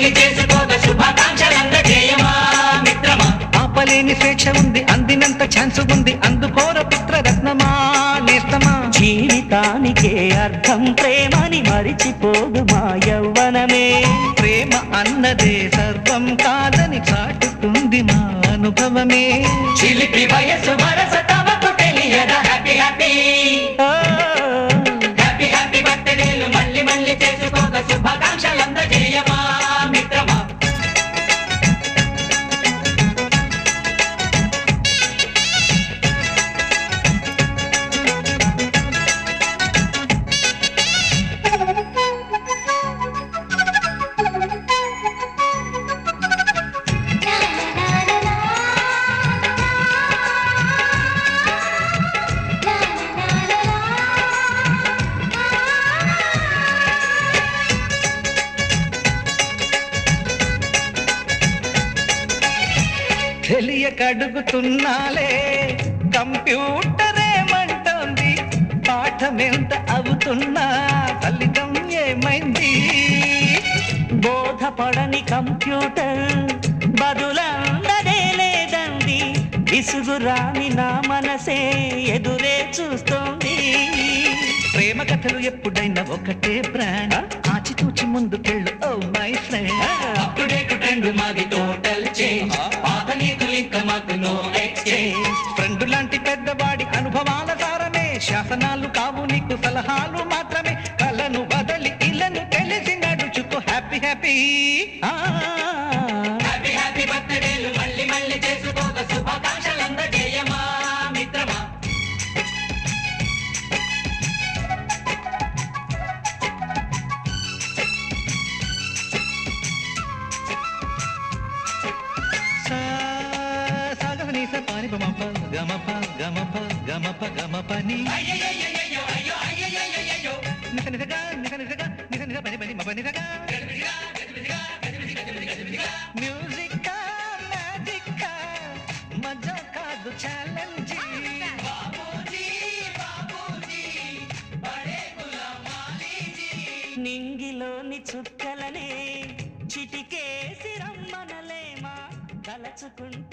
మళ్ళీ చేసుకోక శుభాకాంక్షలందజేయమా మిత్రమా. ఆపలేని స్వేచ్ఛ ఉంది, అందినంత ఛాన్స్ ఉంది, అందుకోర పుత్రరత్నమా నేస్తమా. జీవితానికే అర్థం ప్రేమని మరిచిపోదు మా యవ్వనమే. ప్రేమ అన్నదే సర్వం కాదని చాటుతుంది మా అనుభవమే. చిలిపి వయసు వరస తమకు తెలియదా హ్యాపీ హ్యాపీ హ్యాపీ హ్యాపీ బర్త్డేలు మళ్ళీ మళ్ళీ చేసుకోక శుభాకాంక్షలందజేయమా మిత్రమా. తెలియకడుగుతున్నాలే కంప్యూటరేమంటోంది, పాఠమెంత అవుతున్నా ఫలితం ఏమైంది. బోధపడని కంప్యూటర్ బదులందదే లేదండి. విసుగురాని నా మనసే ఎదురే చూస్తోంది. ప్రేమ కథలు ఎప్పుడైనా ఒకటే బ్రాండ్, ఆచితూచి ముందుకెళ్ళు oh my friend. Update trend మాది టోటల్ చేంజ్, పాత నీతులు ఇంకా మాకు నో ఎక్స్చేంజ్. ఫ్రెండ్ లాంటి పెద్దవాడి అనుభవాల సారమే, శాసనాలు కావు నీకు సలహాలు మాత్రమే. కలను బదలి ఇలను తెలిసి నడుచుకో హ్యాపీ హ్యాపీ. హ్యాపీ హ్యాపీ బర్త్డేలు మళ్ళీ మళ్ళీ చేసుకోక శుభాకాంక్షలందజేయమా మిత్రమా. సాగని సపాని బమప గమప గమప గమప గమపని అయ్యయ్యయ్యయ్యో అయ్యో అయ్యయ్యయ్యయ్యో నిస నిసగా నిస నిసగా నిస నిస పని పని మప నిసగా. మ్యూజిక్ మ్యాజిక్ మజా కాదు ఛాలెంజ్. బాబూజీ బాబూజీ బడే గులాం వాలీజీ. నింగిలోని చుక్కలనే చిటికేసి రమ్మనలేమా, తలచుకుంటే